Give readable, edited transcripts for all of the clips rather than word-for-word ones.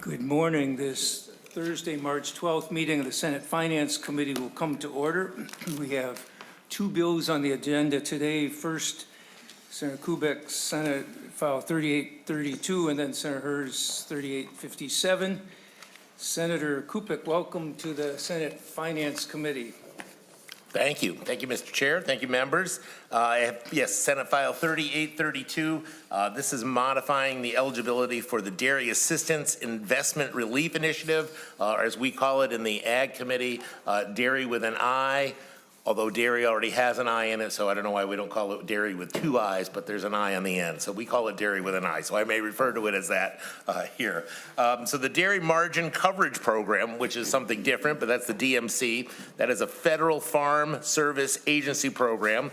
Good morning. This Thursday, March 12th meeting of the Senate Finance Committee will come to order. We have two bills on the agenda today. First, Senator Kupec, Senate File 3832, and then Senator Hawj 3857. Senator Kupec, welcome to the Senate Finance Committee. Thank you. Thank you, Mr. Chair. Thank you, members. Yes, Senate File 3832. This is modifying the eligibility for the Dairy Assistance Investment Relief Initiative, or as we call it in the Ag Committee, dairy with an I. Although dairy already has an I in it, so I don't know why we don't call it dairy with two I's, but there's an I on the end. So we call it dairy with an I. So I may refer to it as that here. So the Dairy Margin Coverage Program, which is something different, but that's the DMC. That is a federal farm service agency program,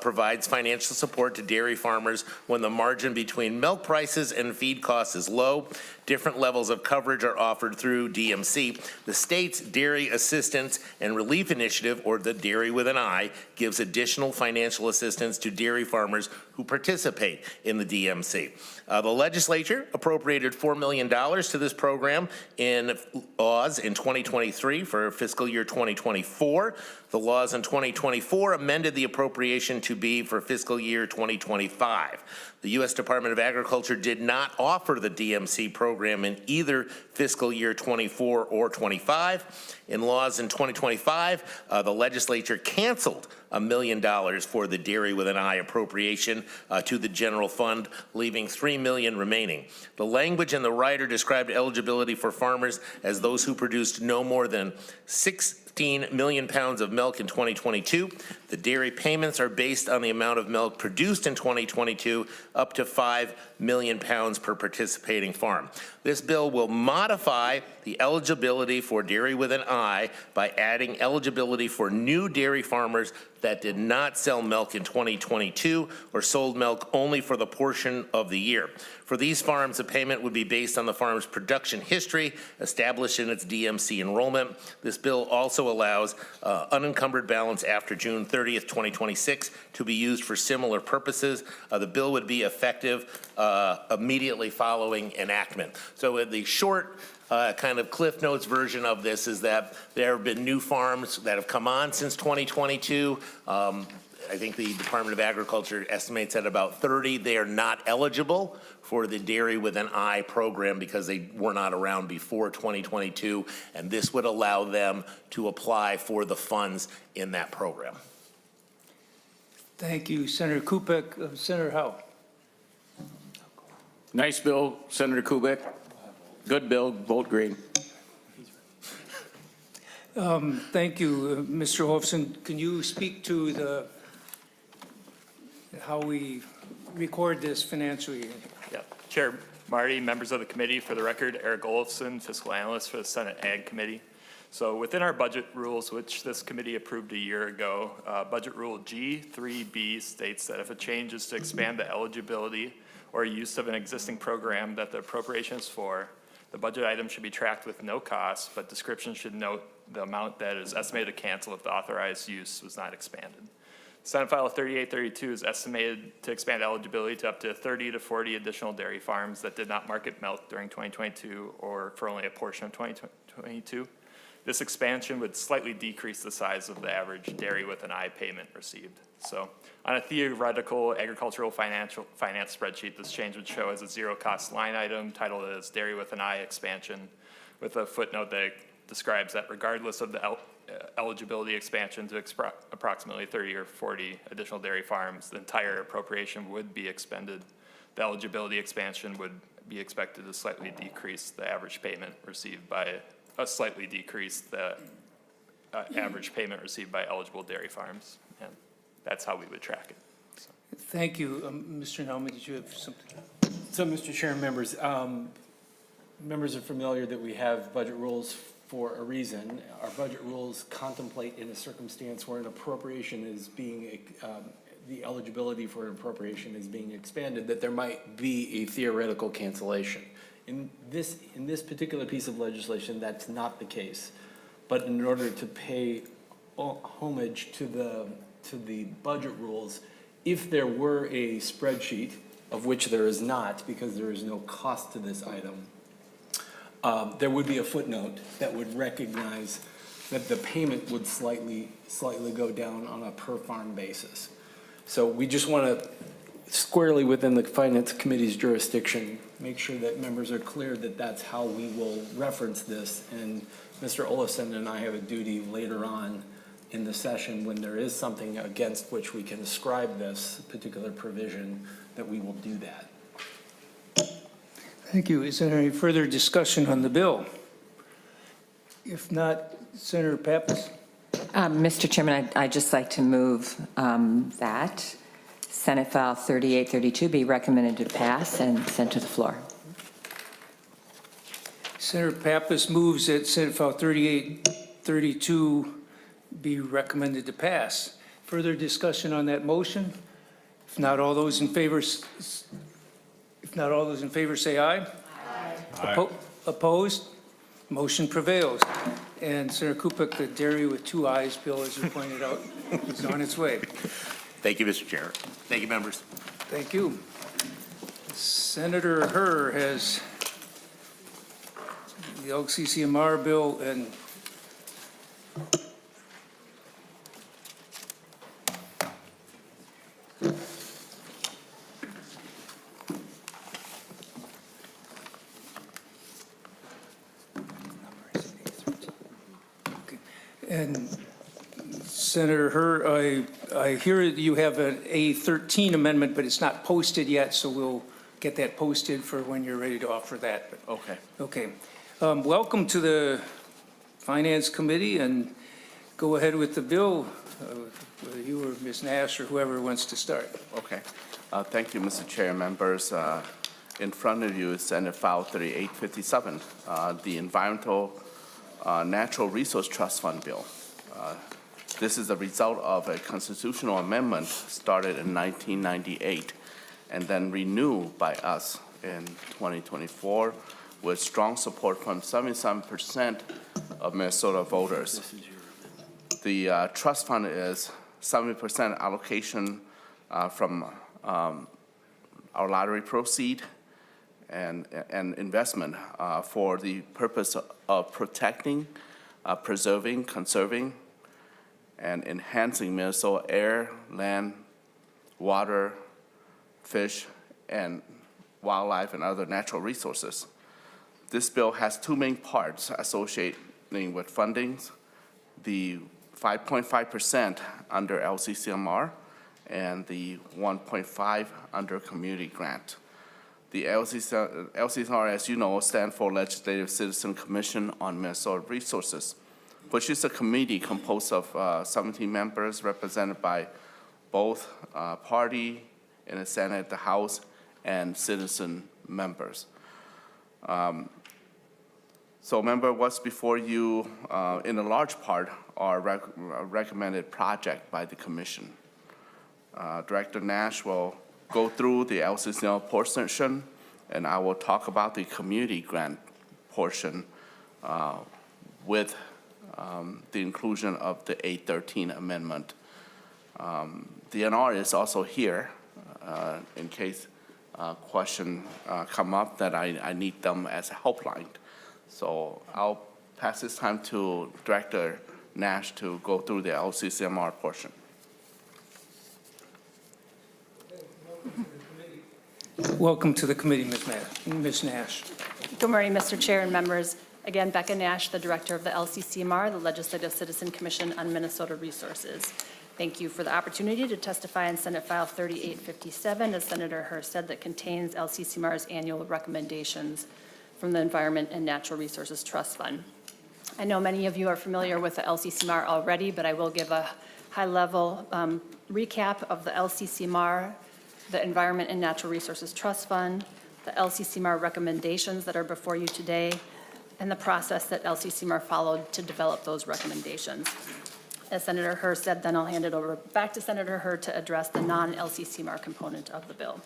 provides financial support to dairy farmers when the margin between milk prices and feed costs is low. Different levels of coverage are offered through DMC. The state's Dairy Assistance and Relief Initiative, or the Dairy with an I, gives additional financial assistance to dairy farmers who participate in the DMC. The legislature appropriated $4 million to this program in laws in 2023 for fiscal year 2024. The laws in 2024 amended the appropriation to be for fiscal year 2025. The U.S. Department of Agriculture did not offer the DMC program in either fiscal year 24 or 25. In laws in 2025, the legislature canceled $1 million for the Dairy with an I appropriation to the general fund, leaving $3 million remaining. The language in the rider described eligibility for farmers as those who produced no more than 16 million pounds of milk in 2022. The dairy payments are based on the amount of milk produced in 2022, up to 5 million pounds per participating farm. This bill will modify the eligibility for dairy with an I by adding eligibility for new dairy farmers that did not sell milk in 2022 or sold milk only for the portion of the year. For these farms, the payment would be based on the farm's production history established in its DMC enrollment. This bill also allows unencumbered balance after June 30th, 2026 to be used for similar purposes. The bill would be effective immediately following enactment. So the short kind of Cliff Notes version of this is that there have been new farms that have come on since 2022. I think the Department of Agriculture estimates at about 30. They are not eligible for the Dairy with an I program because they were not around before 2022, and this would allow them to apply for the funds in that program. Thank you, Senator Kupec. Senator Hawj. Nice bill, Senator Kupec. Good bill, vote green. Thank you, Mr. Hofson. Can you speak to how we record this financially? Yeah, Chair Marty, members of the committee, for the record, Eric Olofson, fiscal analyst for the Senate Ag Committee. So within our budget rules, which this committee approved a year ago, Budget Rule G3B states that if a change is to expand the eligibility or use of an existing program that the appropriation is for, the budget item should be tracked with no cost, but description should note the amount that is estimated to cancel if the authorized use was not expanded. Senate File 3832 is estimated to expand eligibility to up to 30 to 40 additional dairy farms that did not market milk during 2022 or for only a portion of 2022. This expansion would slightly decrease the size of the average dairy with an I payment received. So on a theoretical agricultural finance spreadsheet, this change would show as a zero cost line item titled as Dairy with an I expansion, with a footnote that describes that regardless of the eligibility expansion to approximately 30 or 40 additional dairy farms, the entire appropriation would be expended. The eligibility expansion would be expected to slightly decrease the average payment received by average payment received by eligible dairy farms. And that's how we would track it. So. Thank you. Mr. Naumann, did you have something? So, Mr. Chair, members are familiar that we have budget rules for a reason. Our budget rules contemplate in a circumstance where an appropriation is being, the eligibility for an appropriation is being expanded, that there might be a theoretical cancellation. In this particular piece of legislation, that's not the case. But in order to pay homage to the budget rules, if there were a spreadsheet, of which there is not because there is no cost to this item, there would be a footnote that would recognize that the payment would slightly go down on a per farm basis. So we just want to squarely within the Finance Committee's jurisdiction, make sure that members are clear that that's how we will reference this. And Mr. Olafson and I have a duty later on in the session when there is something against which we can ascribe this particular provision, that we will do that. Thank you. Is there any further discussion on the bill? If not, Senator Pappas? Mr. Chairman, I'd just like to move that Senate File 3832 be recommended to pass and sent to the floor. Senator Pappas moves that Senate File 3832 be recommended to pass. Further discussion on that motion? If not, all those in favor, say aye. Aye. Opposed? Motion prevails. And Senator Kupec, the DAIRI with 2 ayes bill, as you pointed out, is on its way. Thank you, Mr. Chair. Thank you, members. Thank you. Senator Herr has the LCCMR bill and Senator Herr, I hear that you have an A13 amendment, but it's not posted yet, so we'll get that posted for when you're ready to offer that. Okay. Okay. Welcome to the Finance Committee, and go ahead with the bill, whether you or Ms. Nash or whoever wants to start. Okay. Thank you, Mr. Chair, members. In front of you is Senate File 3857, the Environmental Natural Resource Trust Fund bill. This is a result of a constitutional amendment started in 1998 and then renewed by us in 2024 with strong support from 77% of Minnesota voters. The trust fund is 70% allocation from our lottery proceed and investment for the purpose of protecting, preserving, conserving, and enhancing Minnesota air, land, water, fish, and wildlife and other natural resources. This bill has 2 main parts associating with fundings, the 5.5% under LCCMR and the 1.5 under community grant. The LCCMR, as you know, stands for Legislative Citizen Commission on Minnesota Resources, which is a committee composed of 17 members represented by both party in the Senate, the House, and citizen members. So remember, what's before you in a large part are recommended project by the commission. Director Nash will go through the LCCMR portion, and I will talk about the community grant portion with the inclusion of the A13 amendment. The NR is also here in case question come up that I need them as a helpline. So I'll pass this time to Director Nash to go through the LCCMR portion. Welcome to the committee, Ms. Nash. Good morning, Mr. Chair and members. Again, Becca Nash, the Director of the LCCMR, the Legislative Citizen Commission on Minnesota Resources. Thank you for the opportunity to testify on Senate File 3857, as Senator Herr said, that contains LCCMR's annual recommendations from the Environment and Natural Resources Trust Fund. I know many of you are familiar with the LCCMR already, but I will give a high-level recap of the LCCMR, the Environment and Natural Resources Trust Fund, the LCCMR recommendations that are before you today, and the process that LCCMR followed to develop those recommendations. As Senator Herr said, then I'll hand it over back to Senator Herr to address the non-LCCMR component of the bill.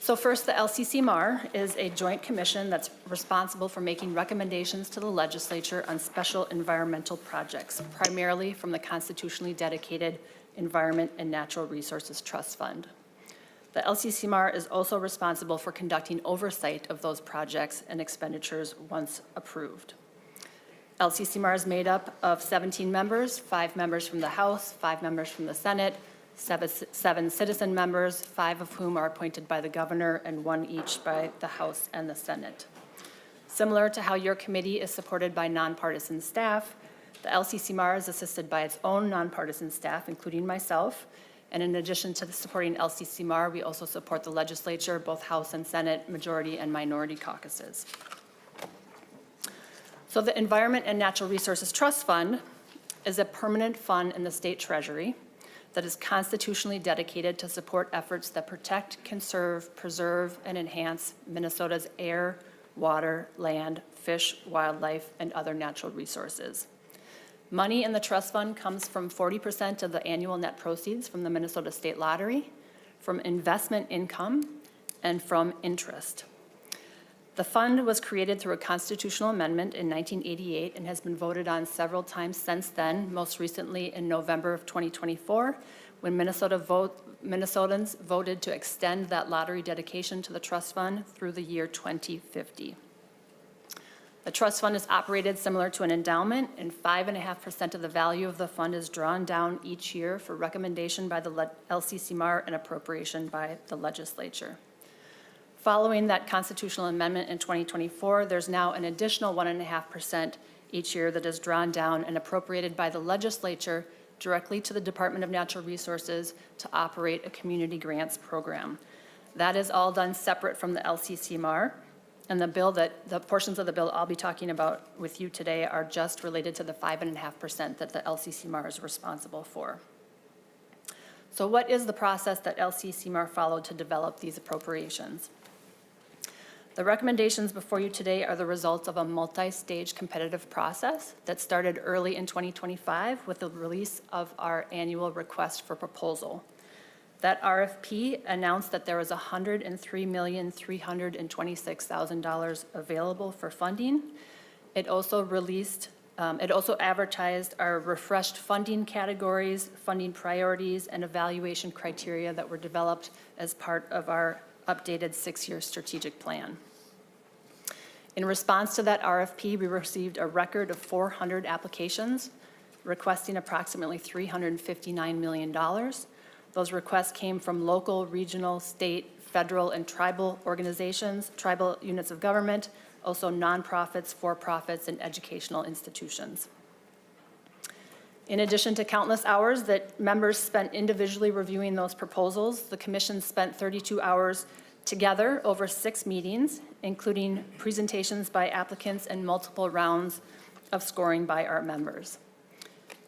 So first, the LCCMR is a joint commission that's responsible for making recommendations to the legislature on special environmental projects, primarily from the constitutionally dedicated Environment and Natural Resources Trust Fund. The LCCMR is also responsible for conducting oversight of those projects and expenditures once approved. LCCMR is made up of 17 members, 5 members from the House, 5 members from the Senate, 7 citizen members, 5 of whom are appointed by the governor and 1 each by the House and the Senate. Similar to how your committee is supported by nonpartisan staff, the LCCMR is assisted by its own nonpartisan staff, including myself. And in addition to supporting LCCMR, we also support the legislature, both House and Senate, majority and minority caucuses. So the Environment and Natural Resources Trust Fund is a permanent fund in the state treasury that is constitutionally dedicated to support efforts that protect, conserve, preserve, and enhance Minnesota's air, water, land, fish, wildlife, and other natural resources. Money in the trust fund comes from 40% of the annual net proceeds from the Minnesota State Lottery, from investment income, and from interest. The fund was created through a constitutional amendment in 1988 and has been voted on several times since then, most recently in November of 2024, when Minnesotans voted to extend that lottery dedication to the trust fund through the year 2050. The trust fund is operated similar to an endowment, and 5.5% of the value of the fund is drawn down each year for recommendation by the LCCMR and appropriation by the legislature. Following that constitutional amendment in 2024, there's now an additional 1.5% each year that is drawn down and appropriated by the legislature directly to the Department of Natural Resources to operate a community grants program. That is all done separate from the LCCMR. And the portions of the bill I'll be talking about with you today are just related to the 5.5% that the LCCMR is responsible for. So what is the process that LCCMR followed to develop these appropriations? The recommendations before you today are the results of a multi-stage competitive process that started early in 2025 with the release of our annual request for proposal. That RFP announced that there was $103,326,000 available for funding. It also advertised our refreshed funding categories, funding priorities, and evaluation criteria that were developed as part of our updated 6-year strategic plan. In response to that RFP, we received a record of 400 applications requesting approximately $359 million. Those requests came from local, regional, state, federal, and tribal organizations, tribal units of government, also nonprofits, for-profits, and educational institutions. In addition to countless hours that members spent individually reviewing those proposals, the commission spent 32 hours together over 6 meetings, including presentations by applicants and multiple rounds of scoring by our members.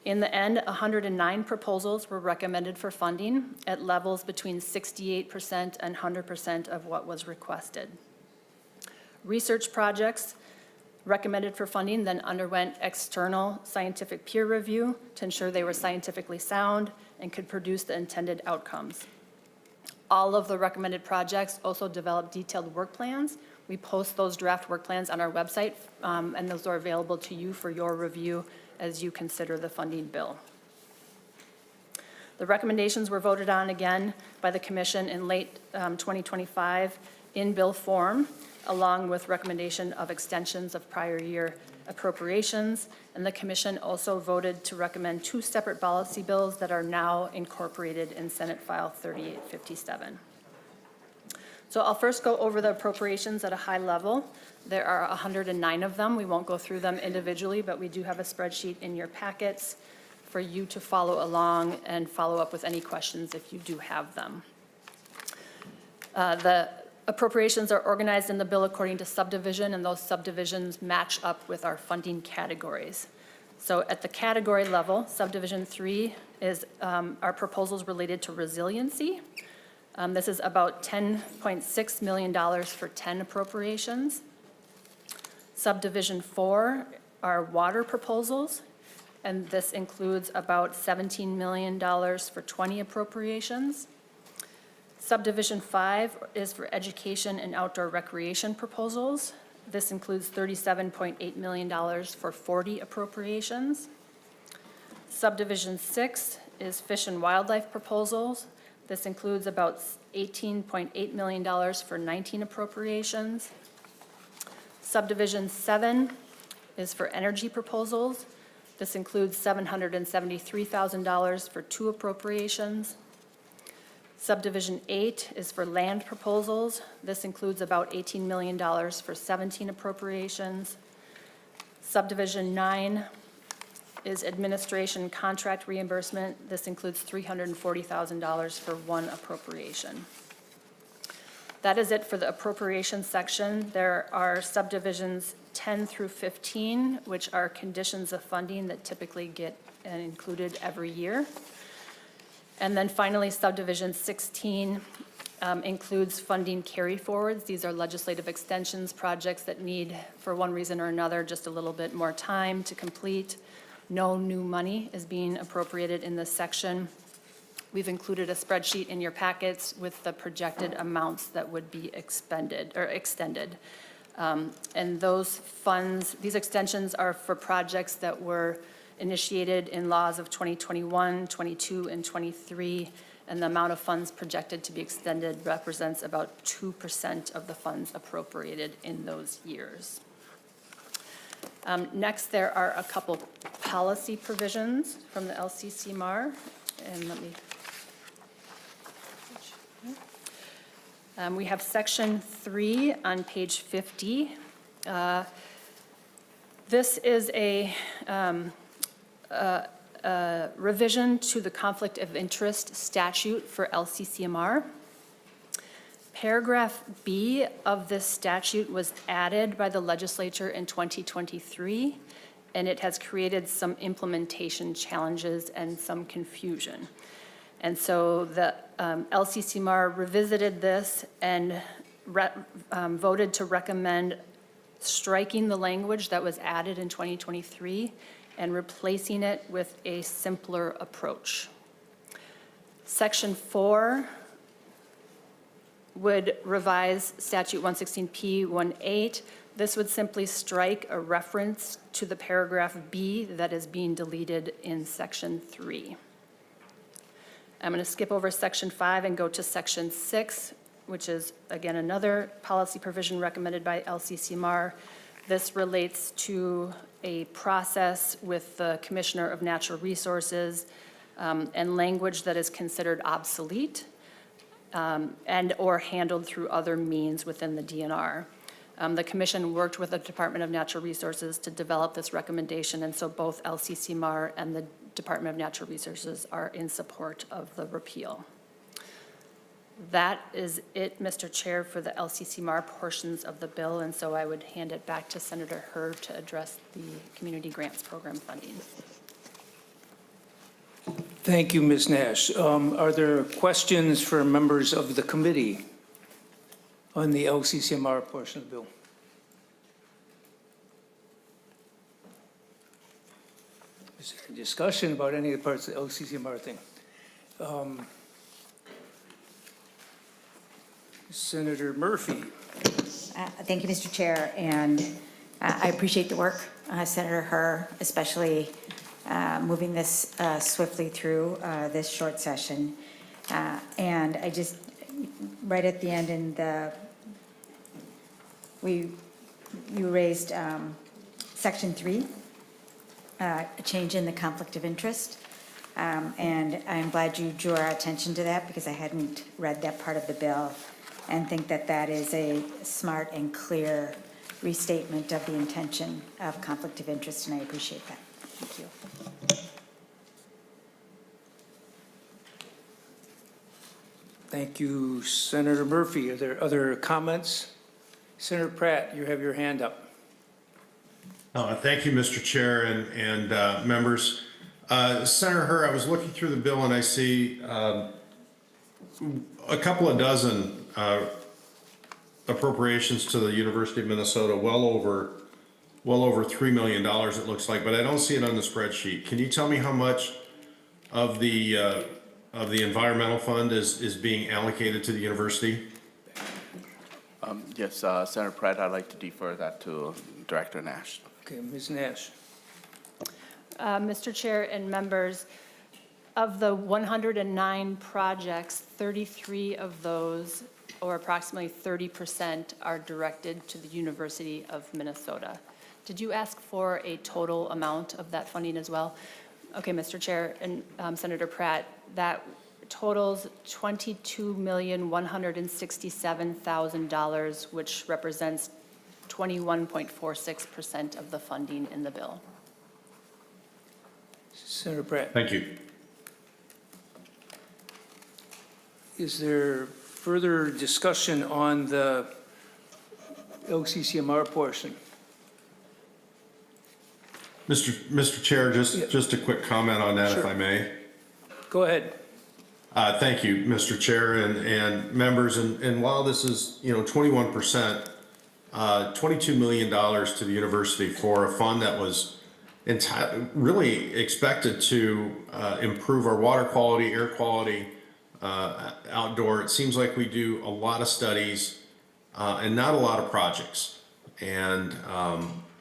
In the end, 109 proposals were recommended for funding at levels between 68% and 100% of what was requested. Research projects recommended for funding then underwent external scientific peer review to ensure they were scientifically sound and could produce the intended outcomes. All of the recommended projects also developed detailed work plans. We post those draft work plans on our website, and those are available to you for your review as you consider the funding bill. The recommendations were voted on again by the commission in late 2025 in bill form, along with recommendation of extensions of prior year appropriations. And the commission also voted to recommend 2 separate policy bills that are now incorporated in Senate File 3857. So I'll first go over the appropriations at a high level. There are 109 of them. We won't go through them individually, but we do have a spreadsheet in your packets for you to follow along and follow up with any questions if you do have them. The appropriations are organized in the bill according to subdivision, and those subdivisions match up with our funding categories. So at the category level, subdivision 3 is our proposals related to resiliency. This is about $10.6 million for 10 appropriations. Subdivision 4 are water proposals, and this includes about $17 million for 20 appropriations. Subdivision 5 is for education and outdoor recreation proposals. This includes $37.8 million for 40 appropriations. Subdivision 6 is fish and wildlife proposals. This includes about $18.8 million for 19 appropriations. Subdivision 7 is for energy proposals. This includes $773,000 for 2 appropriations. Subdivision 8 is for land proposals. This includes about $18 million for 17 appropriations. Subdivision 9 is administration contract reimbursement. This includes $340,000 for 1 appropriation. That is it for the appropriation section. There are subdivisions 10 through 15, which are conditions of funding that typically get included every year. And then finally, subdivision 16 includes funding carry-forwards. These are legislative extensions, projects that need, for one reason or another, just a little bit more time to complete. No new money is being appropriated in this section. We've included a spreadsheet in your packets with the projected amounts that would be expended or extended. And those funds, these extensions are for projects that were initiated in laws of 2021, 22, and 23, and the amount of funds projected to be extended represents about 2% of the funds appropriated in those years. Next, there are a couple policy provisions from the LCCMAR, and let me. We have section 3 on page 50. This is a revision to the conflict of interest statute for LCCMR. Paragraph B of this statute was added by the legislature in 2023, and it has created some implementation challenges and some confusion. And so the LCCMR revisited this and voted to recommend striking the language that was added in 2023 and replacing it with a simpler approach. Section 4 would revise statute 116P18. This would simply strike a reference to the paragraph B that is being deleted in section 3. I'm going to skip over section 5 and go to section 6, which is, again, another policy provision recommended by LCCMR. This relates to a process with the Commissioner of Natural Resources and language that is considered obsolete and or handled through other means within the DNR. The commission worked with the Department of Natural Resources to develop this recommendation, and so both LCCMR and the Department of Natural Resources are in support of the repeal. That is it, Mr. Chair, for the LCCMR portions of the bill, and so I would hand it back to Senator Hur to address the Community Grants Program funding. Thank you, Ms. Nash. Are there questions for members of the committee on the LCCMR portion of the bill? Is there a discussion about any of the parts of the LCCMR thing? Senator Murphy. Thank you, Mr. Chair, and I appreciate the work, Senator Hur, especially moving this swiftly through this short session. And I just, right at the end, you raised section 3, a change in the conflict of interest. And I'm glad you drew our attention to that because I hadn't read that part of the bill, and think that that is a smart and clear restatement of the intention of conflict of interest, and I appreciate that. Thank you. Thank you, Senator Murphy. Are there other comments? Senator Pratt, you have your hand up. Thank you, Mr. Chair and members. Senator Hur, I was looking through the bill and I see a couple of dozen appropriations to the University of Minnesota, well over $3 million it looks like, but I don't see it on the spreadsheet. Can you tell me how much of the environmental fund is being allocated to the university? Yes, Senator Pratt, I'd like to defer that to Director Nash. Okay, Ms. Nash. Mr. Chair and members, Of the 109 projects, 33 of those, or approximately 30%, are directed to the University of Minnesota. Did you ask for a total amount of that funding as well? Okay, Mr. Chair and Senator Pratt, that totals $22,167,000, which represents 21.46% of the funding in the bill. Senator Pratt, Thank you. is there further discussion on the LCCMR portion? Mr. Chair, just a quick comment on that, if Sure. I may. Go ahead. Thank you, Mr. Chair and members. And while this is, 21%, $22 million to the university for a fund that was really expected to improve our water quality, air quality, outdoor. It seems like we do a lot of studies and not a lot of projects. And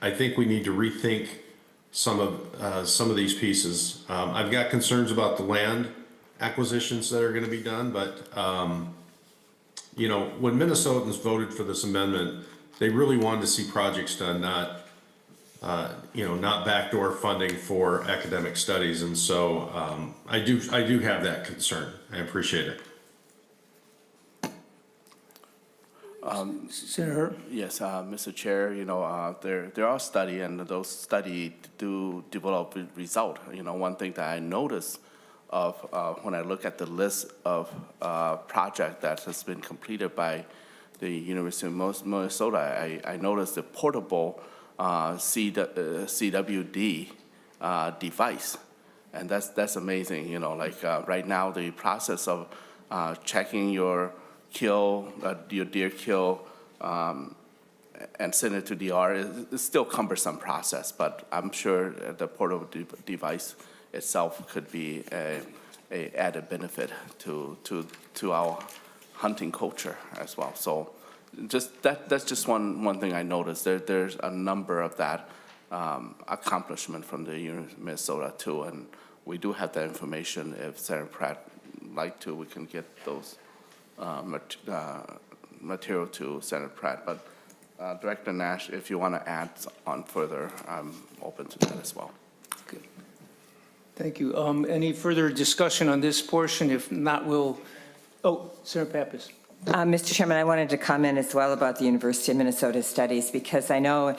I think we need to rethink some of these pieces. I've got concerns about the land acquisitions that are going to be done, but when Minnesotans voted for this amendment, they really wanted to see projects done, not backdoor funding for academic studies. And so I do have that concern. I appreciate it. Senator, Yes, Mr. Chair, there are studies, and those studies do develop result. One thing that I noticed of when I look at the list of project that has been completed by the University of Minnesota, I noticed the portable CWD device, and that's amazing. Right now the process of checking your deer kill, and send it to DR is still cumbersome process, but I'm sure the portable device itself could be a added benefit to our hunting culture as well. So that's just one thing I noticed. There's a number of that accomplishment from the University of Minnesota too, and we do have that information. If Senator Pratt like to, we can get those material to Senator Pratt. But Director Nash, if you want to add on further, I'm open to that as well. okay. Thank you. Any further discussion on this portion? If not, Senator Pappas. Mr. Chairman, I wanted to comment as well about the University of Minnesota studies, because I know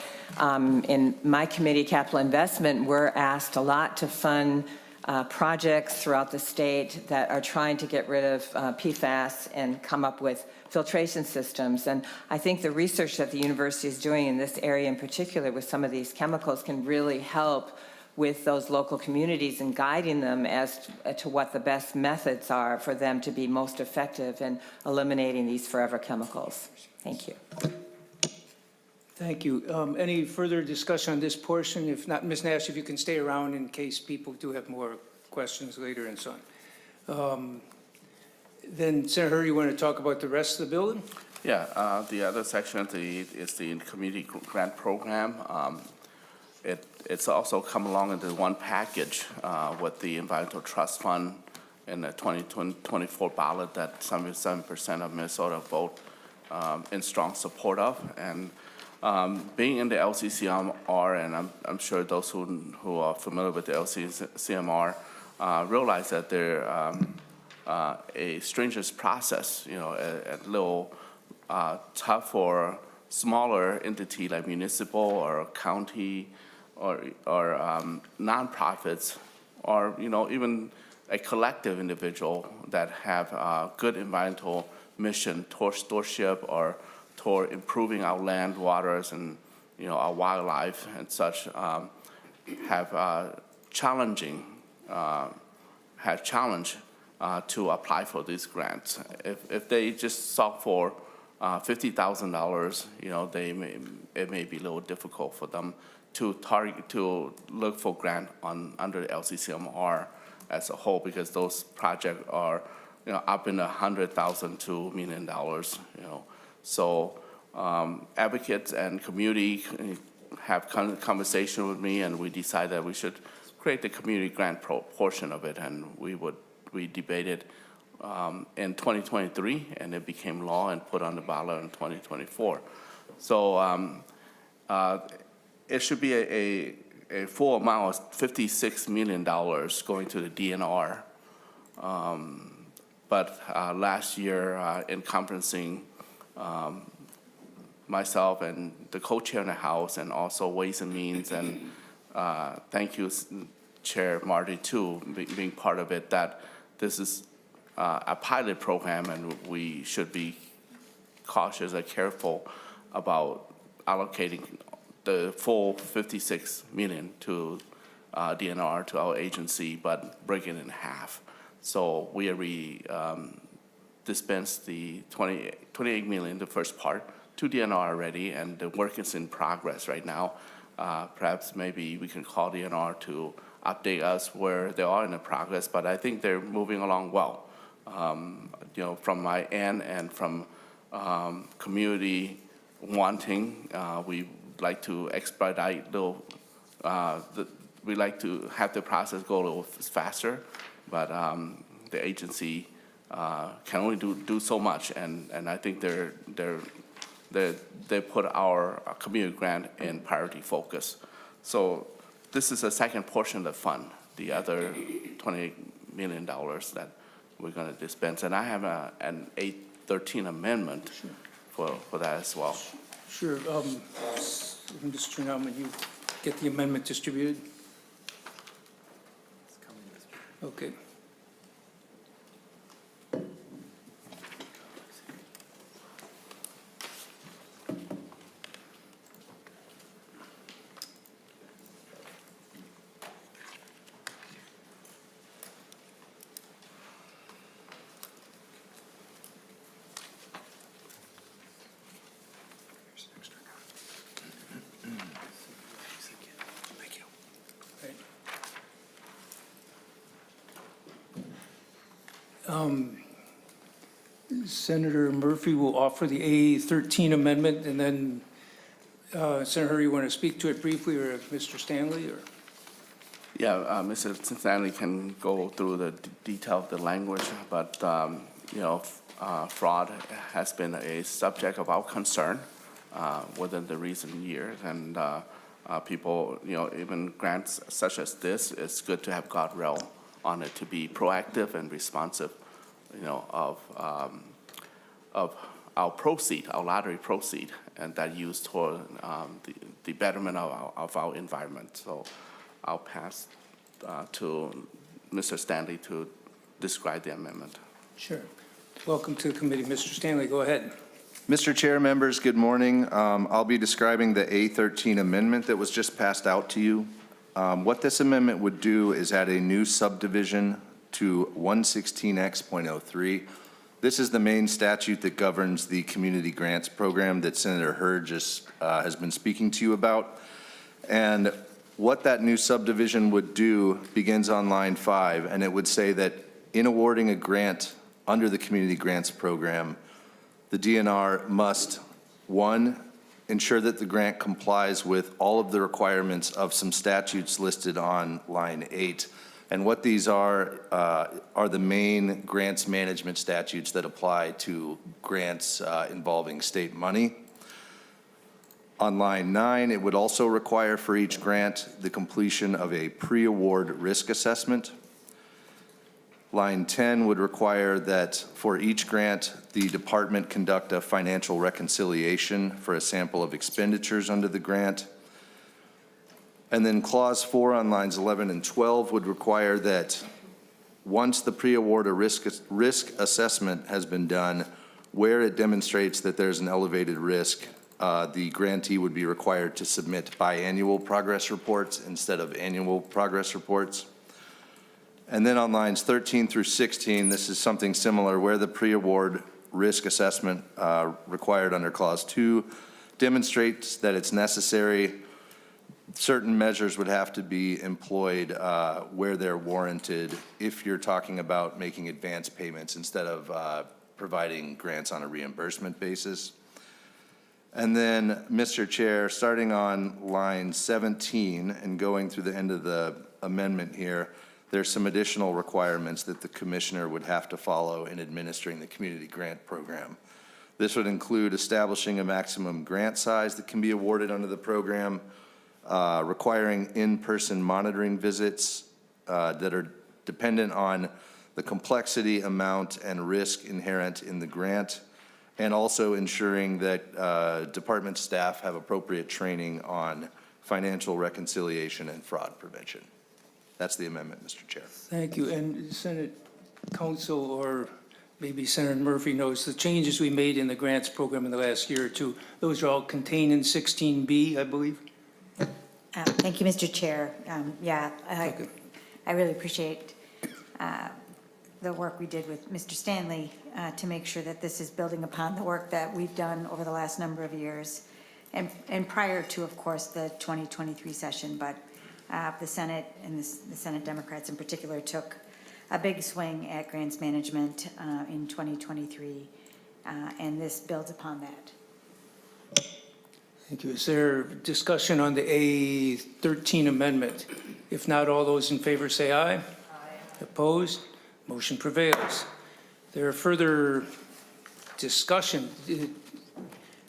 in my committee, Capital Investment, we're asked a lot to fund projects throughout the state that are trying to get rid of PFAS and come up with filtration systems. And I think the research that the university is doing in this area in particular with some of these chemicals can really help with those local communities and guiding them as to what the best methods are for them to be most effective in eliminating these forever chemicals. Thank you. Thank you. Any further discussion on this portion? If not, Ms. Nash, if you can stay around in case people do have more questions later and so on. Then, Senator, you want to talk about the rest of the bill? Yeah, the other section is the community grant program. It's also come along in the one package with the Environmental Trust Fund in the 2024 ballot that 77% of Minnesota vote in strong support of. And being in the LCCMR, and I'm sure those who are familiar with the LCCMR realize that they're a stringent process, a little tough for smaller entity like municipal or county or nonprofits, or even a collective individual that have a good environmental mission toward stewardship or toward improving our land, waters, and our wildlife and such, have challenge to apply for these grants. If they just sought for $50,000, it may be a little difficult for them to look for grant under the LCCMR as a whole, because those projects are up in $100,000 to $1 million. So advocates and community have conversation with me, and we decided that we should create the community grant portion of it, and we debated in 2023, and it became law and put on the ballot in 2024. So it should be a full amount of $56 million going to the DNR. But last year in conferencing, myself and the co-chair in the House and also Ways and Means, and thank you, Chair Marty, too, being part of it, that this is a pilot program and we should be cautious and careful about allocating the full 56 million to DNR, to our agency, but break it in half. So we already dispensed the 28 million, the first part, to DNR already, and the work is in progress right now. Perhaps maybe we can call DNR to update us where they are in the progress, but I think they're moving along well. You know, from my end and from community wanting, we like to expedite we like to have the process go a little faster, but the agency can only do so much, and I think they put our community grant in priority focus. So this is the second portion of the fund, the other $28 million that we're going to dispense, and I have an 813 amendment for that as well. Sure. Mr. Nauman, you get the amendment distributed? Okay. Senator Murphy will offer the A13 amendment, and then Senator Hurry, you want to speak to it briefly, or Mr. Stanley, or? Yeah, Mr. Stanley can go through the detail of the language, but you know, fraud has been a subject of our concern within the recent years, and people, you know, even grants such as this, it's good to have guardrail on it to be proactive and responsive, you know, of our proceed, our lottery proceed, and that used toward the betterment of our environment. So I'll pass to Mr. Stanley to describe the amendment. Sure. Welcome to the committee. Mr. Stanley, go ahead. Mr. Chair, members, good morning. I'll be describing the A13 amendment that was just passed out to you. What this amendment would do is add a new subdivision to 116X.03. This is the main statute that governs the community grants program that Senator Hurd just has been speaking to you about. And what that new subdivision would do begins on line 5, and it would say that in awarding a grant under the community grants program, the DNR must, 1, ensure that the grant complies with all of the requirements of some statutes listed on line 8. And what these are the main grants management statutes that apply to grants involving state money. On line 9, it would also require for each grant the completion of a pre-award risk assessment. Line 10 would require that for each grant, the department conduct a financial reconciliation for a sample of expenditures under the grant. And then clause 4 on lines 11 and 12 would require that once the pre-award risk assessment has been done, where it demonstrates that there's an elevated risk, the grantee would be required to submit biannual progress reports instead of annual progress reports. And then on lines 13 through 16, this is something similar where the pre-award risk assessment required under clause 2 demonstrates that it's necessary. Certain measures would have to be employed where they're warranted if you're talking about making advance payments instead of providing grants on a reimbursement basis. And then, Mr. Chair, starting on line 17 and going through the end of the amendment here, there's some additional requirements that the commissioner would have to follow in administering the community grant program. This would include establishing a maximum grant size that can be awarded under the program, requiring in-person monitoring visits that are dependent on the complexity, amount, and risk inherent in the grant, and also ensuring that department staff have appropriate training on financial reconciliation and fraud prevention. That's the amendment, Mr. Chair. Thank you. And Senate Council, or maybe Senator Murphy knows, the changes we made in the grants program in the last year or two, those are all contained in 16B, I believe? Thank you, Mr. Chair. Yeah, Okay. I really appreciate the work we did with Mr. Stanley to make sure that this is building upon the work that we've done over the last number of years and prior to, of course, the 2023 session. But the Senate and the Senate Democrats in particular took a big swing at grants management in 2023, and this builds upon that. Thank you. Is there discussion on the A13 amendment? If not, all those in favor say aye. Aye. Opposed? Motion prevails. There are further discussion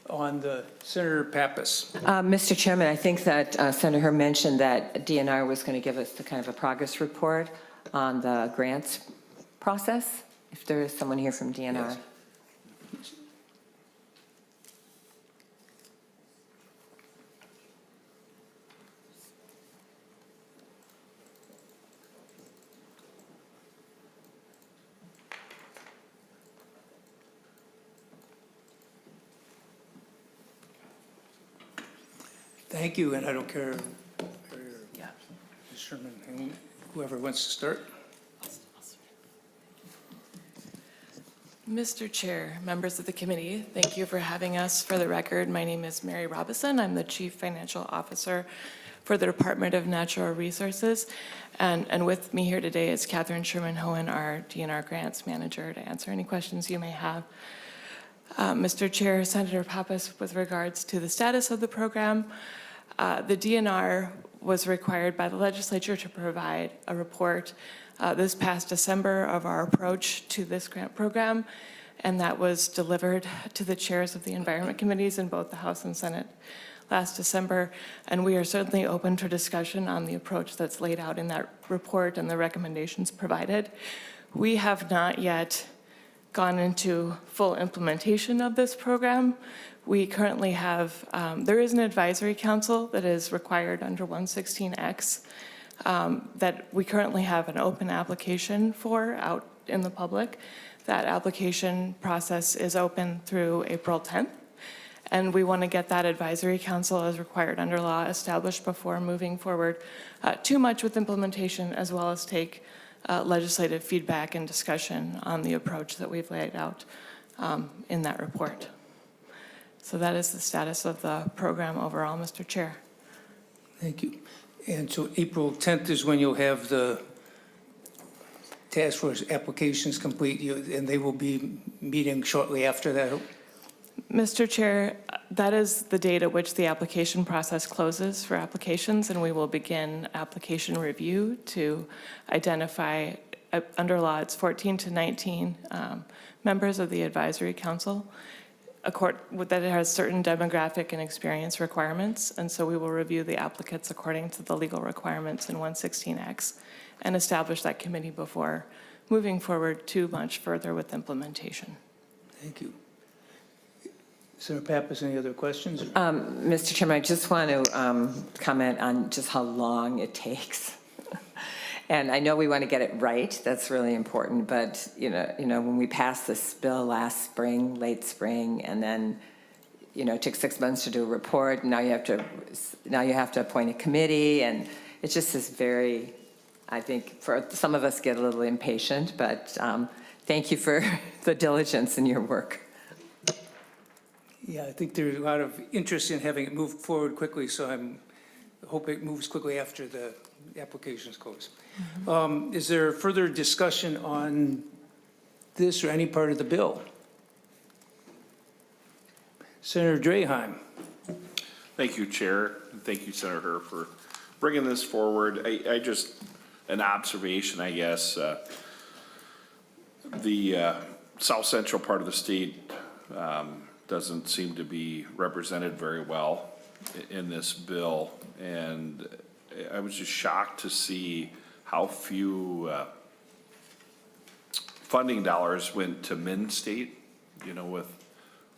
on the Senator Pappas. Mr. Chairman, I think that Senator mentioned that DNR was going to give us the kind of a progress report on the grants process. If there is someone here from DNR. Yes. Thank you, and I don't care, Ms. Sherman, and whoever wants to start. Mr. Chair, members of the committee, thank you for having us. For the record, my name is Mary Robison. I'm the Chief Financial Officer for the Department of Natural Resources. And with me here today is Catherine Sherman-Hohen, our DNR Grants Manager, to answer any questions you may have. Mr. Chair, Senator Pappas, with regards to the status of the program, the DNR was required by the legislature to provide a report this past December of our approach to this grant program, and that was delivered to the chairs of the environment committees in both the House and Senate last December, and we are certainly open to discussion on the approach that's laid out in that report and the recommendations provided. We have not yet gone into full implementation of this program. We currently have, there is an advisory council that is required under 116X that we currently have an open application for out in the public. That application process is open through April 10th. And we want to get that advisory council as required under law established before moving forward too much with implementation, as well as take legislative feedback and discussion on the approach that we've laid out in that report. So that is the status of the program overall, Mr. Chair. Thank you. And so April 10th is when you'll have the task force applications complete, and they will be meeting shortly after that? Mr. Chair, that is the date at which the application process closes for applications, and we will begin application review to identify, under law, it's 14 to 19 members of the advisory council. That it has certain demographic and experience requirements, and so we will review the applicants according to the legal requirements in 116X and establish that committee before moving forward too much further with implementation. Thank you. Senator Pappas, any other questions? Mr. Chairman, I just want to comment on just how long it takes. And I know we want to get it right. That's really important. But when we passed this bill last spring, late spring, and then it took 6 months to do a report. And now you have to appoint a committee, and it just is very. I think for some of us get a little impatient, but thank you for the diligence in your work. Yeah, I think there's a lot of interest in having it move forward quickly, so I hope it moves quickly after the applications close. Mm-hmm. Is there further discussion on this or any part of the bill? Senator Draheim. Thank you, Chair, and thank you, Senator, for bringing this forward. I just an observation, I guess. The south central part of the state doesn't seem to be represented very well in this bill. And I was just shocked to see how few funding dollars went to Mid-State, you know, with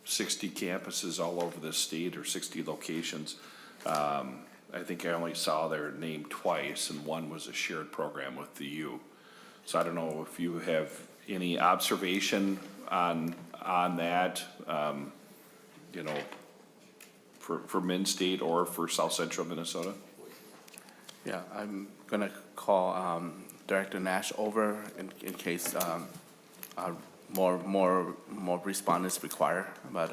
60 campuses all over the state or 60 locations. I think I only saw their name twice, and one was a shared program with the U. So I don't know if you have any observation on that, you know, for Mid-State or for South Central Minnesota? Yeah, I'm gonna call Director Nash over in case more respondents require. But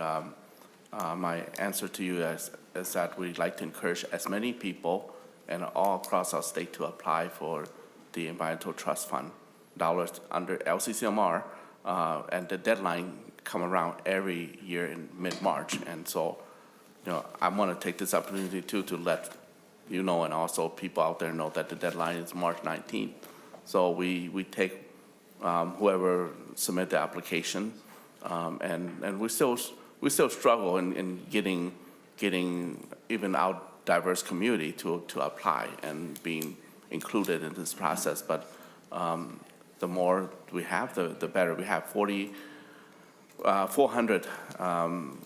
my answer to you is that we'd like to encourage as many people and all across our state to apply for the Environmental Trust Fund dollars under LCCMR, and the deadline come around every year in mid-March. And so, you know, I want to take this opportunity too to let you know, and also people out there know that the deadline is March 19th. So we take whoever submit the application, and we still struggle in getting even our diverse community to apply and being included in this process. But the more we have, the better. We have 400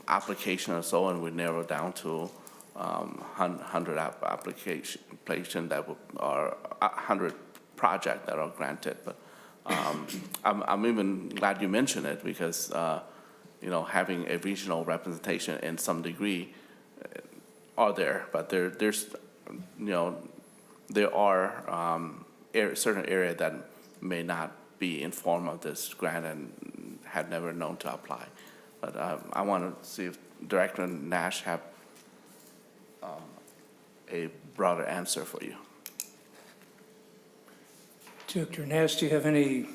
applications or so, and we narrow down to 100 application that are 100 projects that are granted. But I'm even glad you mentioned it because you know, having a regional representation in some degree are there, but there's you know, there are certain areas that may not be informed of this grant and had never known to apply. But I want to see if Director Nash have a broader answer for you. Director Nash, do you have any,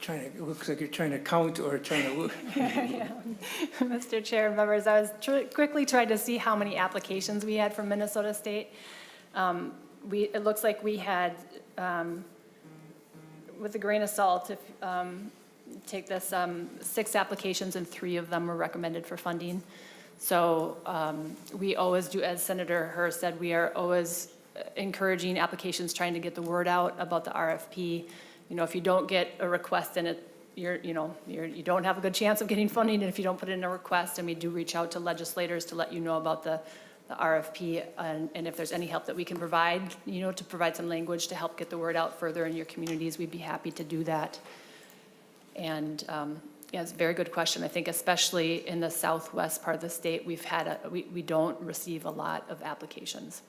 it looks like you're trying to count or trying to look. Mr. Chair, members, I was quickly trying to see how many applications we had from Minnesota State. It looks like we had, with a grain of salt, if take this, 6 applications and 3 of them were recommended for funding. So we always do, as Senator Hurst said, we are always encouraging applications, trying to get the word out about the RFP. You know, if you don't get a request in it, you don't have a good chance of getting funding, and if you don't put in a request, and we do reach out to legislators to let you know about the RFP, and if there's any help that we can provide, you know, to provide some language to help get the word out further in your communities, we'd be happy to do that. And yeah, it's a very good question. I think especially in the southwest part of the state, we don't receive a lot of applications.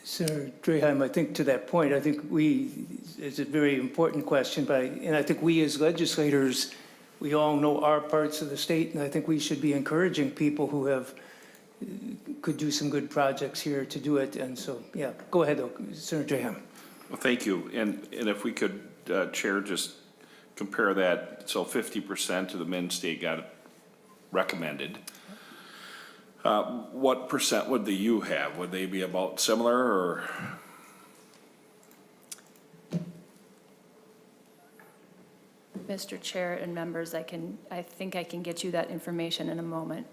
Senator Draheim, I think to that point, I think it's a very important question, and I think we as legislators, we all know our parts of the state, and I think we should be encouraging people who could do some good projects here to do it. And so, yeah, go ahead, though, Senator Draheim. Well, thank you. And if we could, Chair, just compare that. So 50% of the Mid-State got recommended. What percent would the U have? Would they be about similar, or? Mr. Chair and members, I think I can get you that information in a moment.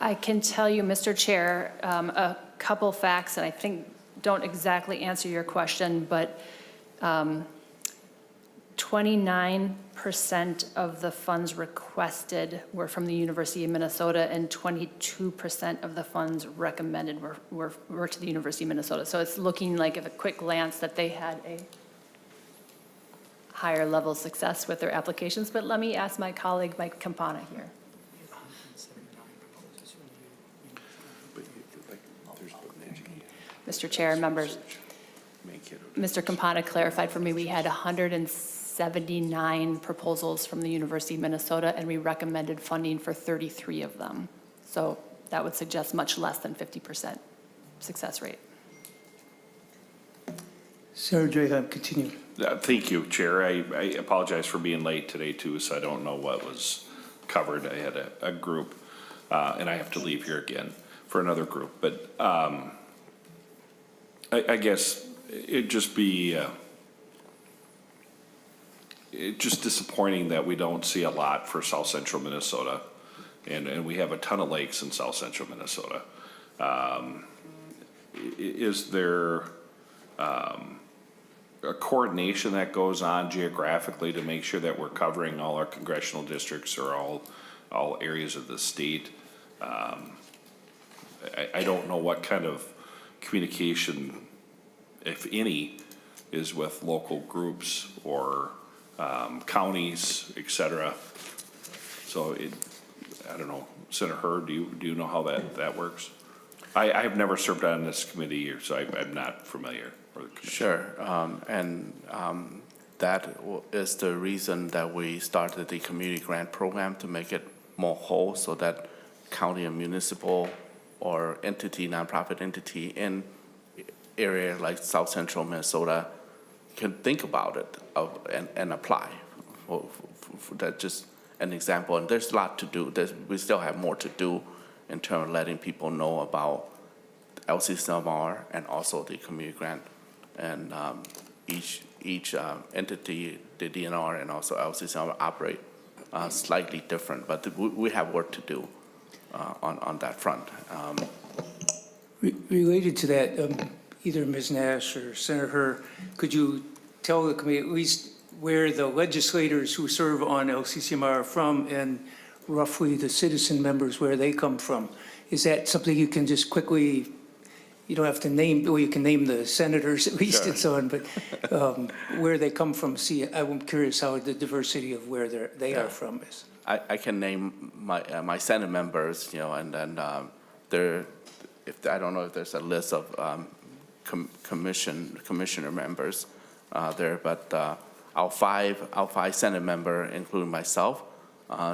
I can tell you, Mr. Chair, a couple facts, and I think don't exactly answer your question, but 29% of the funds requested were from the University of Minnesota, and 22% of the funds recommended were to the University of Minnesota. So it's looking like, at a quick glance, that they had a higher level of success with their applications. But let me ask my colleague, Mike Campana, here. Mr. Chair and members, Mr. Campana clarified for me we had 179 proposals from the University of Minnesota, and we recommended funding for 33 of them. So that would suggest much less than 50% success rate. Senator Drahan, continue. Thank you, Chair. I apologize for being late today too, so I don't know what was covered. I had a group, and I have to leave here again for another group. But I guess it'd just be just disappointing that we don't see a lot for South Central Minnesota, and we have a ton of lakes in South Central Minnesota. Is there a coordination that goes on geographically to make sure that we're covering all our congressional districts or all areas of the state? I don't know what kind of communication, if any, is with local groups or counties, et cetera. So I don't know, Senator Hurd, do you know how that works? I have never served on this committee, so I'm not familiar. Sure, that is the reason that we started the community grant program to make it more whole, so that county and municipal or entity, nonprofit entity in area like South Central Minnesota can think about it and apply. That's just an example, and there's a lot to do. We still have more to do in terms of letting people know about LCCMR and also the community grant. And each entity, the DNR and also LCCMR operate slightly different, but we have work to do on that front. Related to that, either Ms. Nash or Senator Hur, could you tell the committee at least where the legislators who serve on LCCMR are from and roughly the citizen members where they come from? Is that something you can just quickly, you don't have to name, well, you can name the senators at least and so on, but where they come from? See, I'm curious how the diversity of where they are from is. I can name my Senate members, and then I don't know if there's a list of commissioner members there, but our five Senate member, including myself,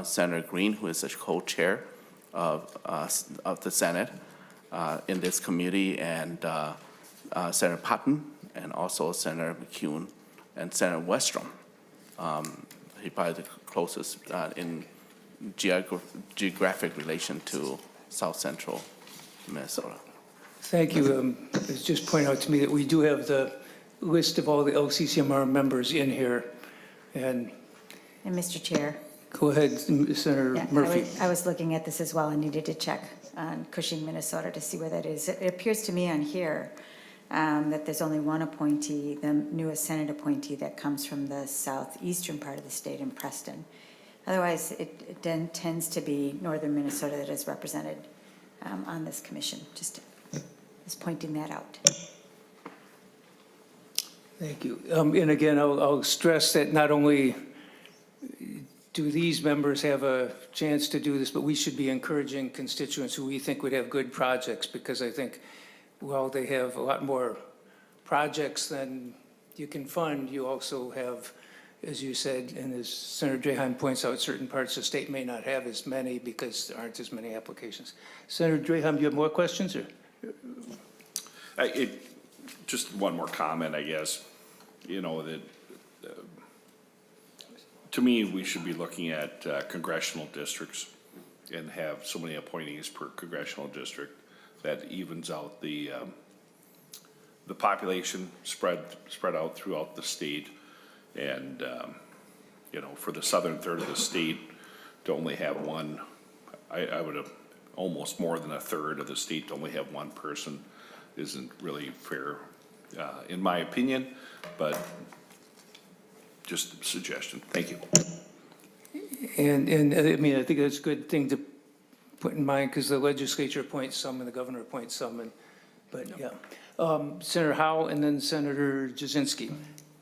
Senator Green, who is the co-chair of the Senate in this committee, and Senator Patton, and also Senator McCune, and Senator Westrom. He probably the closest in geographic relation to South Central Minnesota. Thank you. It's just pointed out to me that we do have the list of all the LCCMR members in here. And Mr. Chair. Go ahead, Senator Yeah, Murphy. I was looking at this as well and needed to check on Cushing, Minnesota to see where that is. It appears to me on here that there's only one appointee, the newest Senate appointee that comes from the southeastern part of the state in Preston. Otherwise, it then tends to be northern Minnesota that is represented on this commission. Just pointing that out. Thank you. And again, I'll stress that not only do these members have a chance to do this, but we should be encouraging constituents who we think would have good projects, because I think while they have a lot more projects than you can fund, you also have, as you said, and as Senator Drahan points out, certain parts of the state may not have as many because there aren't as many applications. Senator Drahan, do you have more questions? Or? Just one more comment, I guess. That to me, we should be looking at congressional districts and have so many appointees per congressional district that evens out the population spread out throughout the state. And, for the southern third of the state to only have one, I would have almost more than a third of the state to only have one person isn't really fair, in my opinion, but just a suggestion. Thank you. And I mean, I think that's a good thing to put in mind, because the legislature appoints some and the governor appoints some, but yeah. Senator Howe and then Senator Jasinski.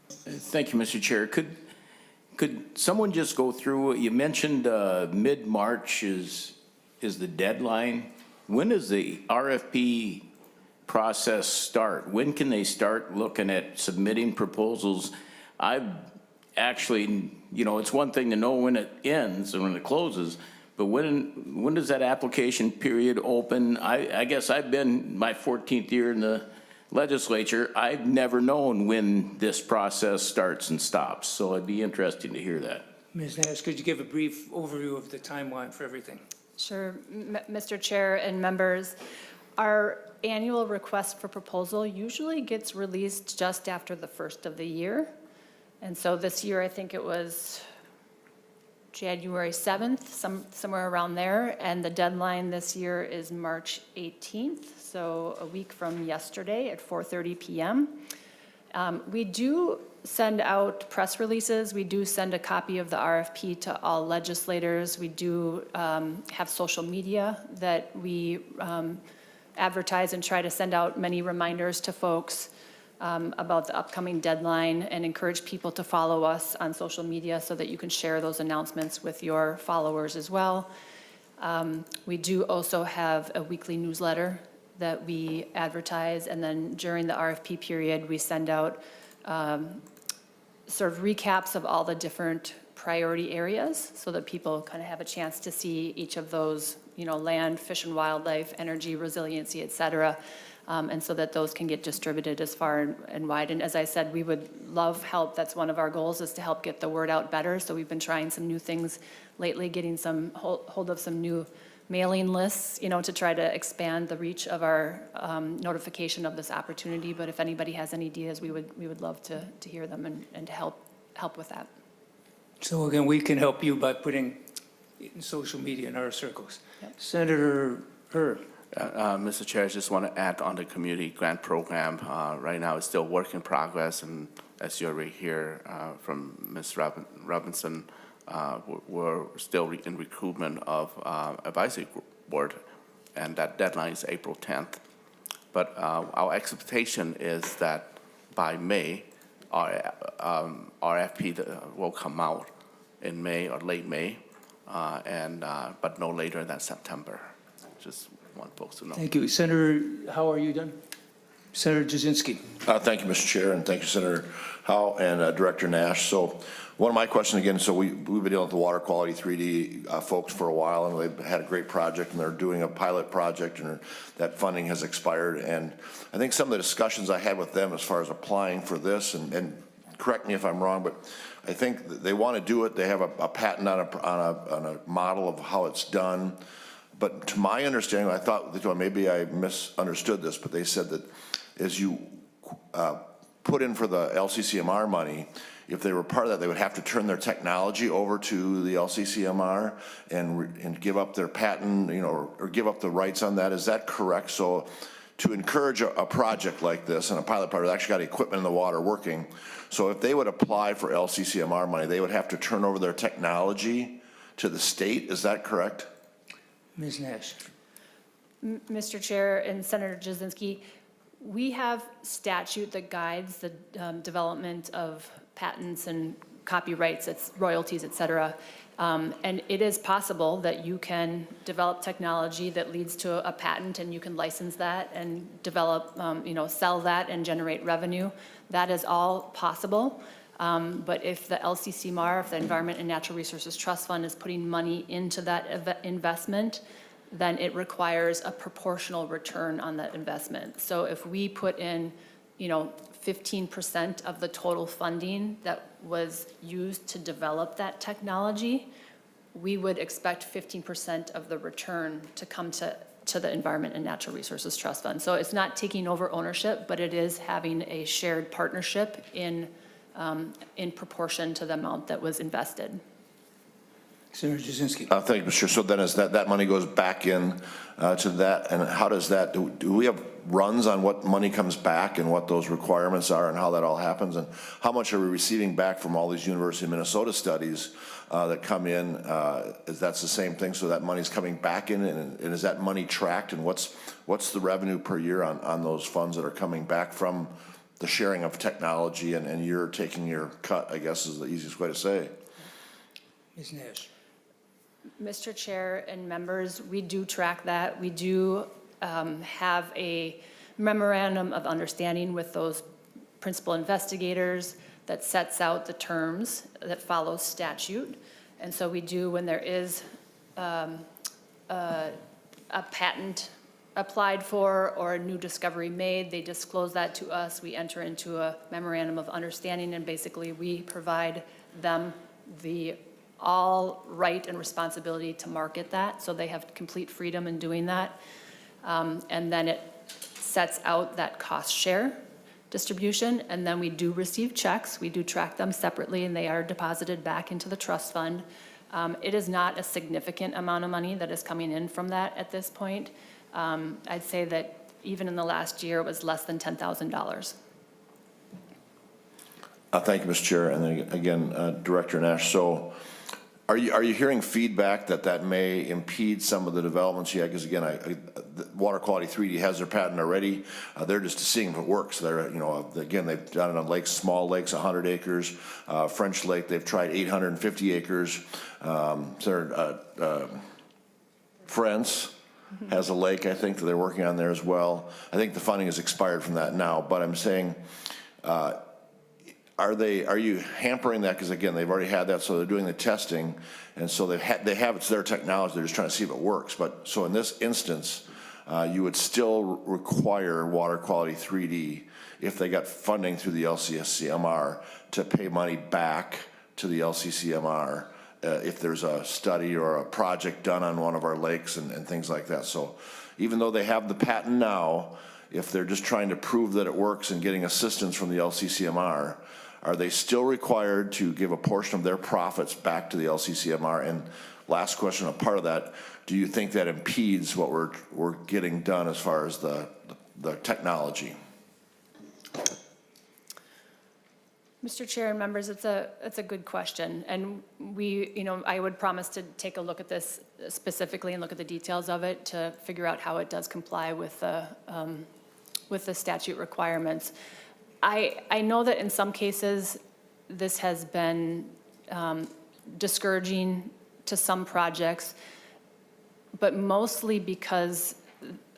Thank you, Mr. Chair. Could someone just go through, you mentioned mid-March is the deadline. When does the RFP process start? When can they start looking at submitting proposals? I've actually, it's one thing to know when it ends and when it closes, but when does that application period open? I guess I've been my 14th year in the legislature, I've never known when this process starts and stops, so it'd be interesting to hear that. Ms. Nash, could you give a brief overview of the timeline for everything? Sure, Mr. Chair and members, our annual request for proposal usually gets released just after the first of the year. And so this year, I think it was January 7th, somewhere around there. And the deadline this year is March 18th, so a week from yesterday at 4:30 p.m. We do send out press releases. We do send a copy of the RFP to all legislators. We do have social media that we advertise and try to send out many reminders to folks about the upcoming deadline and encourage people to follow us on social media so that you can share those announcements with your followers as well. We do also have a weekly newsletter that we advertise, and then during the RFP period, we send out sort of recaps of all the different priority areas so that people kind of have a chance to see each of those, land, fish and wildlife, energy, resiliency, et cetera, and so that those can get distributed as far and wide. And as I said, we would love help. That's one of our goals, is to help get the word out better. So we've been trying some new things lately, getting some hold of some new mailing lists, to try to expand the reach of our notification of this opportunity. But if anybody has any ideas, we would love to hear them and to help with that. So again, we can help you by putting it in social media in our circles. Yep. Senator Hur. Mr. Chair, I just want to add on the community grant program. Right now, it's still work in progress, and as you already hear from Ms. Robinson, we're still in recruitment of advisory board, and that deadline is April 10th. But our expectation is that by May, our RFP will come out in May or late May, but no later than September. Just want folks to know. Thank you. Senator, how are you done? Senator Jasinski. Thank you, Mr. Chair, and thank you, Senator Howell and Director Nash. So one of my questions again, so we've been dealing with the water quality 3D folks for a while, and they've had a great project, and they're doing a pilot project, and that funding has expired. And I think some of the discussions I had with them as far as applying for this, and correct me if I'm wrong, but I think they want to do it. They have a patent on a model of how it's done. But to my understanding, I thought, maybe I misunderstood this, but they said that as you put in for the LCCMR money, if they were part of that, they would have to turn their technology over to the LCCMR and give up their patent, or give up the rights on that. Is that correct? So to encourage a project like this, and a pilot project, actually got equipment in the water working. So if they would apply for LCCMR money, they would have to turn over their technology to the state. Is that correct? Ms. Nash. Mr. Chair and Senator Jasinski, we have statute that guides the development of patents and copyrights, royalties, et cetera. And it is possible that you can develop technology that leads to a patent, and you can license that and develop, sell that and generate revenue. That is all possible. But if the LCCMR, if the Environment and Natural Resources Trust Fund, is putting money into that investment, then it requires a proportional return on that investment. So if we put in, 15% of the total funding that was used to develop that technology, we would expect 15% of the return to come to the Environment and Natural Resources Trust Fund. So it's not taking over ownership, but it is having a shared partnership in proportion to the amount that was invested. Senator Jasinski. Thank you, Mr. Chair. So then as that money goes back in to that, and how does that, do we have runs on what money comes back and what those requirements are and how that all happens? And how much are we receiving back from all these University of Minnesota studies that come in? Is that the same thing? So that money's coming back in, and is that money tracked? And what's the revenue per year on those funds that are coming back from the sharing of technology, and you're taking your cut, I guess is the easiest way to say? Ms. Nash. Mr. Chair and members, we do track that. We do have a memorandum of understanding with those principal investigators that sets out the terms that follow statute. And so we do, when there is a patent applied for or a new discovery made, they disclose that to us. We enter into a memorandum of understanding, and basically we provide them the all right and responsibility to market that, so they have complete freedom in doing that. And then it sets out that cost share distribution, and then we do receive checks. We do track them separately, and they are deposited back into the trust fund. It is not a significant amount of money that is coming in from that at this point. I'd say that even in the last year, it was less than $10,000. Thank you, Mr. Chair. And then again, Director Nash, so are you hearing feedback that may impede some of the developments yet? Because again, the Water Quality 3D has their patent already. They're just seeing if it works. They're, again, they've done it on lakes, small lakes, 100 acres. French Lake, they've tried 850 acres. France has a lake, I think, that they're working on there as well. I think the funding has expired from that now, but I'm saying, are you hampering that? Because again, they've already had that, so they're doing the testing, and so they have it's their technology. They're just trying to see if it works. But so in this instance, you would still require Water Quality 3D if they got funding through the LCSCMR to pay money back to the LCCMR if there's a study or a project done on one of our lakes and things like that. So even though they have the patent now, if they're just trying to prove that it works and getting assistance from the LCCMR, are they still required to give a portion of their profits back to the LCCMR? And last question, a part of that, do you think that impedes what we're getting done as far as the technology? Mr. Chair and members, it's a good question. And I would promise to take a look at this specifically and look at the details of it to figure out how it does comply with the statute requirements. I know that in some cases, this has been discouraging to some projects, but mostly because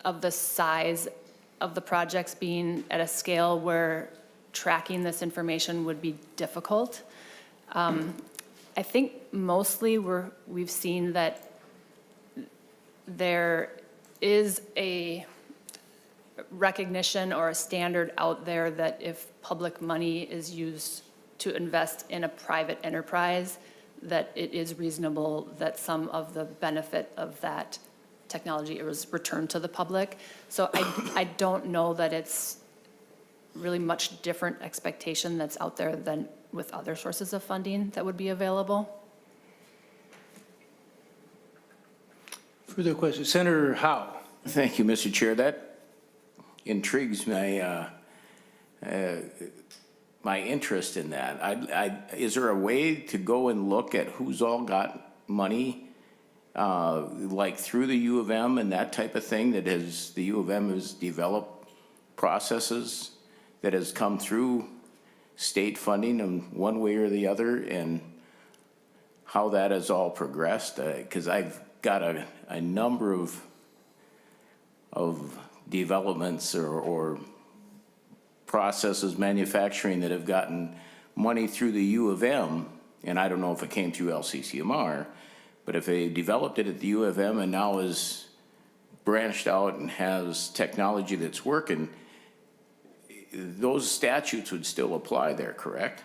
of the size of the projects being at a scale where tracking this information would be difficult. I think mostly we've seen that there is a recognition or a standard out there that if public money is used to invest in a private enterprise, that it is reasonable that some of the benefit of that technology is returned to the public. So I don't know that it's really much different expectation that's out there than with other sources of funding that would be available. Further questions? Senator Hawj. Thank you, Mr. Chair. That intrigues my my interest in that. Is there a way to go and look at who's all got money, like through the U of M and that type of thing, that the U of M has developed processes that has come through state funding in one way or the other, and how that has all progressed? Because I've got a number of developments or processes, manufacturing, that have gotten money through the U of M, and I don't know if it came through LCCMR, but if they developed it at the U of M and now is branched out and has technology that's working, those statutes would still apply there, correct?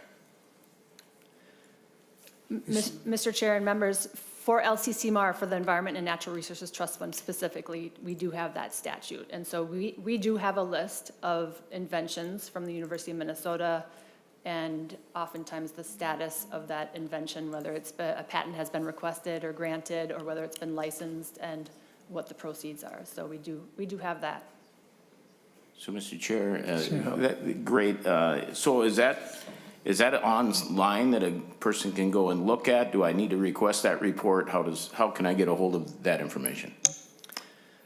Mr. Chair and members, for LCCMR, for the Environment and Natural Resources Trust Fund specifically, we do have that statute. And so we do have a list of inventions from the University of Minnesota, and oftentimes the status of that invention, whether it's a patent has been requested or granted, or whether it's been licensed, and what the proceeds are. So we do have that. So, Mr. Chair, great. So is that online that a person can go and look at? Do I need to request that report? How can I get a hold of that information?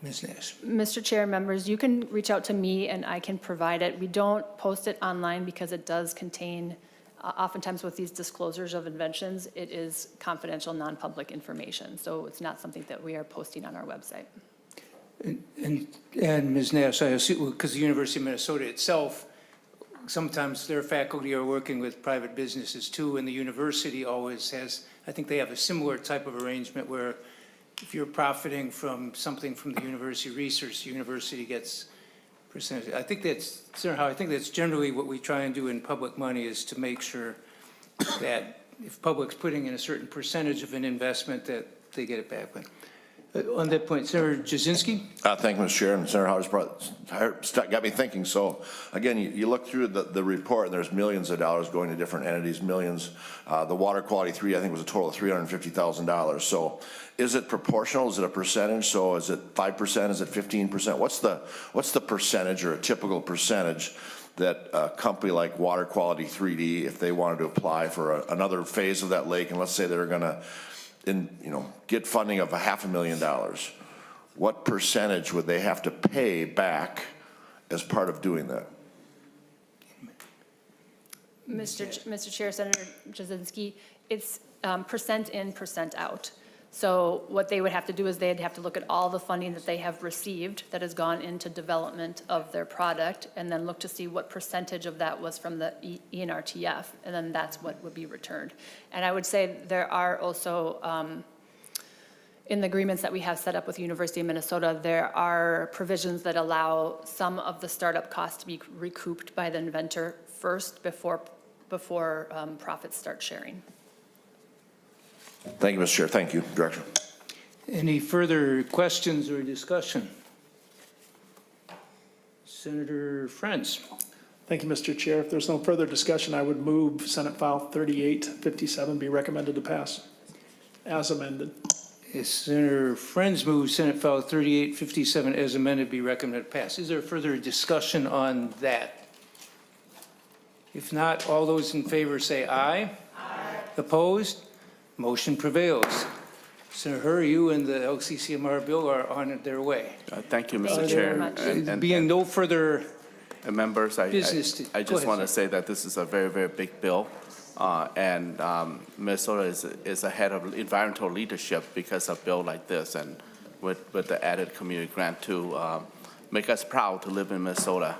Ms. Nash. Mr. Chair, members, you can reach out to me and I can provide it. We don't post it online because it does contain, oftentimes with these disclosures of inventions, it is confidential, non-public information. So it's not something that we are posting on our website. And Ms. Nash, I assume, because the University of Minnesota itself, sometimes their faculty are working with private businesses too, and the university always has, I think they have a similar type of arrangement where if you're profiting from something from the university research, the university gets percentage. I think that's, Senator Howard, I think that's generally what we try and do in public money, is to make sure that if public's putting in a certain percentage of an investment, that they get it back. But on that point, Senator Jasinski? Thank you, Mr. Chair, and Senator Howard's got me thinking. So, again, you look through the report, and there's millions of dollars going to different entities, millions. The water quality 3, I think, was a total of $350,000. So, is it proportional? Is it a percentage? So, is it 5%? Is it 15%? What's the percentage, or a typical percentage, that a company like Water Quality 3D, if they wanted to apply for another phase of that lake, and let's say they're going to get funding of $500,000, what percentage would they have to pay back as part of doing that? Mr. Chair, Senator Jasinski, it's percent in, percent out. So what they would have to do is they'd have to look at all the funding that they have received that has gone into development of their product, and then look to see what percentage of that was from the ENRTF, and then that's what would be returned. And I would say there are also, in the agreements that we have set up with the University of Minnesota, there are provisions that allow some of the startup costs to be recouped by the inventor first before profits start sharing. Thank you, Mr. Chair. Thank you, Director. Any further questions or discussion? Senator Friends. Thank you, Mr. Chair. If there's no further discussion, I would move Senate File 3857 be recommended to pass as amended. Senator Friends moves Senate File 3857 as amended be recommended to pass. Is there further discussion on that? If not, all those in favor say aye. Aye. Opposed? Motion prevails. Senator Hur, you and the LCCMR bill are on their way. Thank you, Mr. Thank you Chair. very much. Being no further members, I business. I just want to say that this is a very, very big bill. And Minnesota is ahead of environmental leadership because of a bill like this, and with the added community grant to make us proud to live in Minnesota.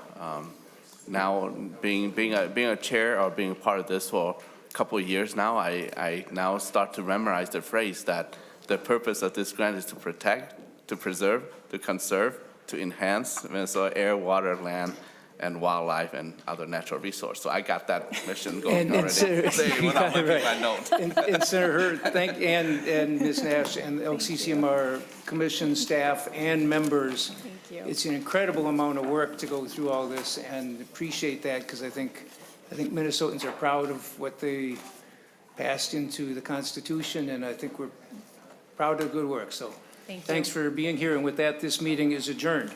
Now, being a chair or being part of this for a couple of years now, I now start to memorize the phrase that the purpose of this grant is to protect, to preserve, to conserve, to enhance Minnesota air, water, land, and wildlife and other natural resources. So I got that mission going already. Without looking at my note. And Senator Hur, and Ms. Nash and the LCCMR commission staff and members. Thank you. It's an incredible amount of work to go through all this, and appreciate that, because I think Minnesotans are proud of what they passed into the Constitution, and I think we're proud of the good work. So Thank you. thanks for being here, and with that, this meeting is adjourned.